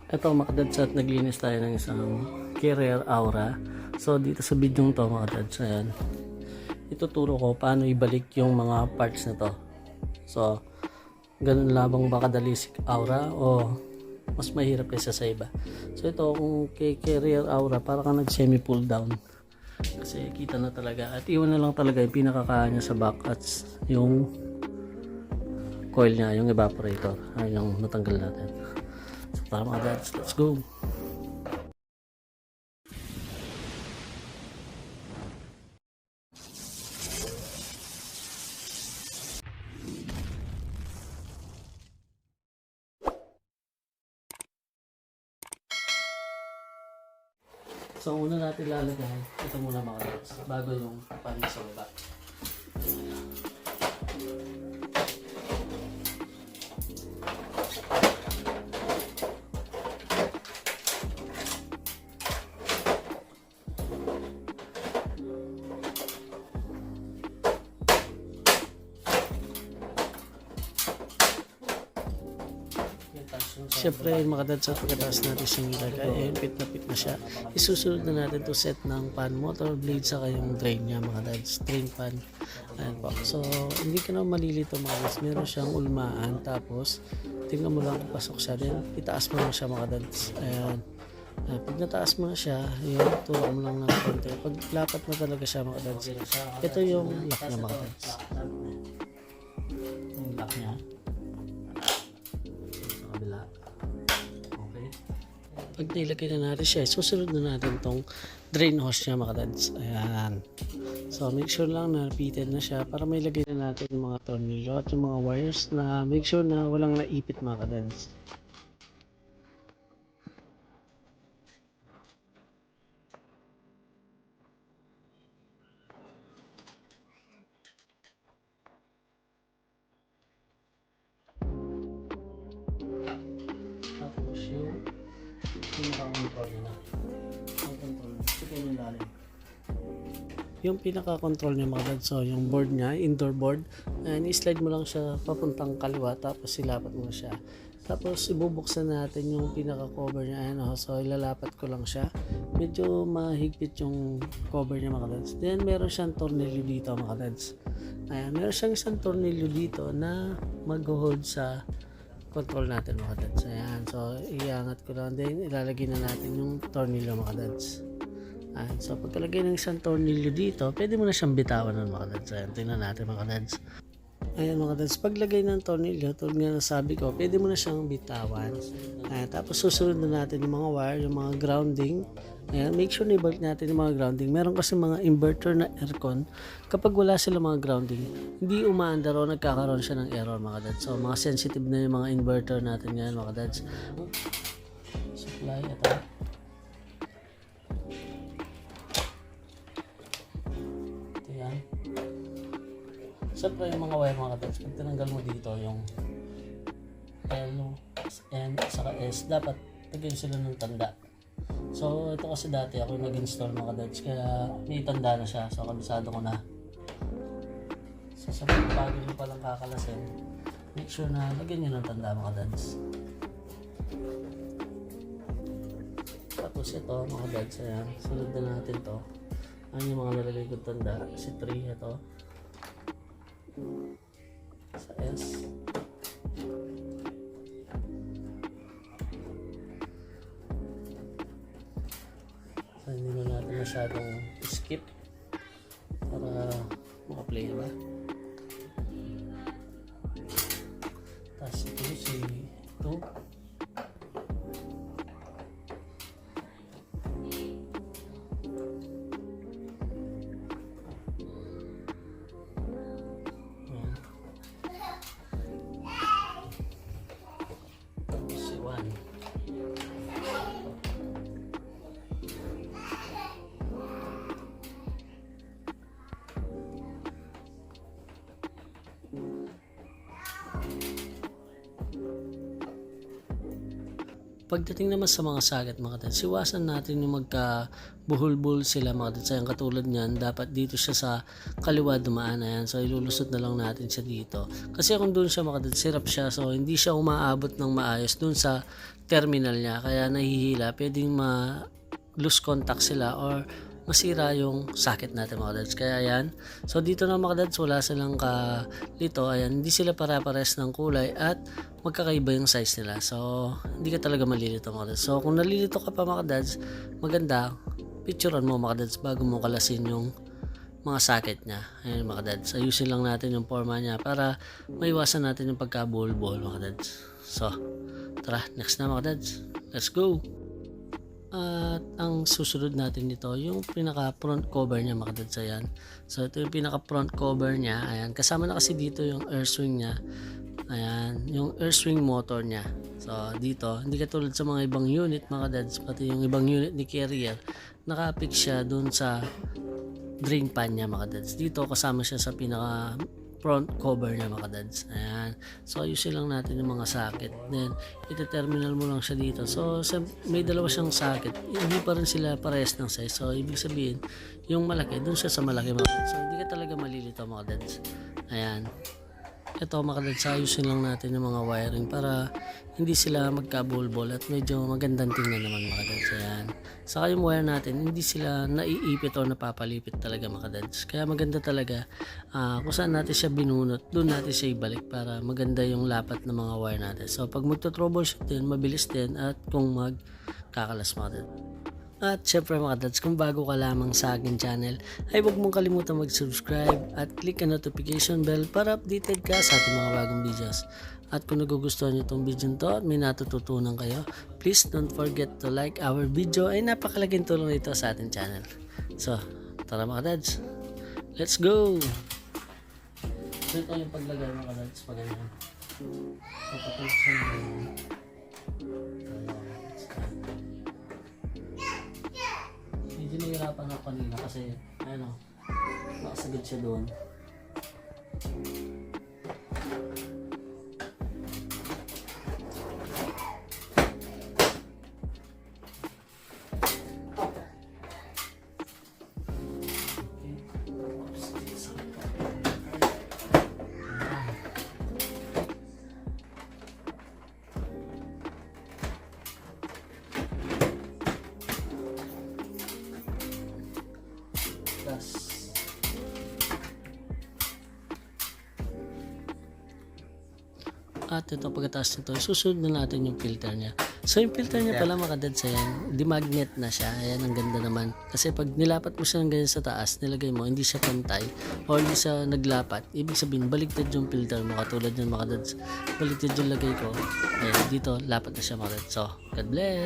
Ito mga kadads, at naglinis tayo ng isang carrier aura. So dito sa video to mga kadads, ayan, ituturo ko paano ibalik yung mga parts na to. So ganun labang ba kadali si aura o mas mahirap kaysa sa iba. So ito kung kay carrier aura, para kang nag semi pull down kasi kita na talaga, at iwan na lang talaga yung pinakakaan niya sa back at yung coil niya, yung evaporator, ay yung natanggal natin. So tara mga dads, let's go. So una natin lalagay ito muna mga dads bago yung panis sa baba. Siyempre mga dads, at pagkatapos natin siyang ilagay, ayun, pit na siya. Isusunod na natin to set ng pan motor blade saka yung drain niya mga dads, drain pan. Ayan po. So hindi ka na malilito mga dads, meron siyang ulmaan, tapos tingnan mo lang kung pasok siya, then itaas mo lang siya mga dads. Ayan. Pag nataas mo na siya, yun, tulak mo lang ng konti. Pag lapat na talaga siya mga dads, ito yung lock niya mga dads. Yung lock niya sa kabila. Okay. Pag nilagay na natin siya, susunod na natin tong drain hose niya mga dads. Ayan. So make sure lang na repeated na siya para may lagay na natin yung mga tornilyo at yung mga wires, na make sure na walang naipit mga dads. Tapos yung pinaka-control niya na. Ang control, ito yung lalim. Yung pinaka-control niya mga dads, so yung board niya, indoor board, and i-slide mo lang siya papuntang kaliwa, tapos ilapat mo siya. Tapos ibubuksan natin yung pinaka-cover niya, ayan, so ilalapat ko lang siya. Medyo mahigpit yung cover niya mga dads. Then meron siyang tornilyo dito mga dads. Ayan, meron siyang isang tornilyo dito na mag-hold sa control natin mga dads. Ayan, so iangat ko lang, then ilalagay na natin yung tornilyo mga dads. Ayan, so pagkalagay ng isang tornilyo dito, pwede mo na siyang bitawan ng mga dads. Ayan, tingnan natin mga dads. Ayan mga dads, paglagay ng tornilyo, tulad nga nasabi ko, pwede mo na siyang bitawan. Ayan, tapos susunod na natin yung mga wire, yung mga grounding. Ayan, make sure na i-balik natin yung mga grounding. Meron kasi mga inverter na aircon, kapag wala sila mga grounding, hindi umaandar o nagkakaroon siya ng error mga dads. So mga sensitive na yung mga inverter natin ngayon mga dads. Supply, ito. Ito yan. Siyempre yung mga wire mga dads, pag tinanggal mo dito yung L, N, saka S, dapat tagyan sila ng tanda. So ito kasi dati ako nag-install mga dads, kaya may tanda na siya, so kabisado ko na. So sa bago nyo palang kakalasin, make sure na lagyan nyo ng tanda mga dads. Tapos ito mga dads, ayan, sunod na natin to. Ayan yung mga nalagay kong tanda, si 3 ito sa S. So hindi na natin masyadong skip para makaplay ba. Tapos ito si 2. Pagdating naman sa mga sagat mga dads, iwasan natin yung magka-buhol-buhol sila mga dads. Ayan, katulad niyan, dapat dito siya sa kaliwa dumaan. Ayan, so ilulusot na lang natin siya dito. Kasi kung doon siya mga dads, sirap siya, so hindi siya umaabot ng maayos doon sa terminal niya, kaya nahihila, pwedeng ma-lose contact sila or masira yung socket natin mga dads. Kaya yan, so dito na mga dads, wala silang kalito, ayan, hindi sila para-pares ng kulay at magkakaiba yung size nila, so hindi ka talaga malilito mga dads. So kung nalilito ka pa mga dads, maganda picturean mo mga dads bago mo kalasin yung mga socket niya. Ayan mga dads, ayusin lang natin yung forma niya para maiwasan natin yung pagka-buhol-buhol mga dads. So tara, next na mga dads, let's go. At ang susunod natin dito, yung pinaka front cover niya mga dads. Ayan, so ito yung pinaka front cover niya. Ayan, kasama na kasi dito yung air swing niya. Ayan, yung air swing motor niya. So dito, hindi katulad sa mga ibang unit mga dads, pati yung ibang unit ni Carrier, naka-fix siya dun sa drain pan niya mga dads. Dito kasama siya sa pinaka front cover niya mga dads. Ayan, so ayusin lang natin yung mga socket, then ite-terminal mo lang siya dito. So may dalawa siyang socket, hindi pa rin sila parehas ng size, so ibig sabihin yung malaki dun siya sa malaki mga dads. So hindi ka talaga malilito mga dads. Ayan, ito mga dads, ayusin lang natin yung mga wiring para hindi sila magkabulbol at medyo magandang tingnan naman mga dads. Ayan, saka yung wire natin hindi sila naiipit o napapalipit talaga mga dads, kaya maganda talaga kung saan natin siya binunot, doon natin siya ibalik para maganda yung lapat ng mga wire natin. So pag magto-troubleshoot din, mabilis din at kung magkakalas mga dads. At syempre mga dads, kung bago ka lamang sa akin channel, ay huwag mong kalimutan mag-subscribe at click ang notification bell para updated ka sa ating mga bagong videos. At kung nagugustuhan nyo itong video to at may natututunan kayo, please don't forget to like our video, ay napakalaking tulong ito sa ating channel. So tara mga dads, let's go! So ito yung paglagay mga dads, pag ganyan. So patulog sa medyo nahihirapan ako kanina kasi ano, nakasagad siya doon. At ito pagkatapos nito, susunod na natin yung filter niya. So yung filter niya pala mga dads, ayan, demagnet na siya. Ayan, ang ganda naman. Kasi pag nilapat mo siya ng ganyan sa taas, nilagay mo, hindi siya pantay o hindi siya naglapat. Ibig sabihin, baligtad yung filter mo. Katulad yan mga dads, baligtad yung lagay ko. Ayan, dito, lapat na siya mga dads. So, God bless!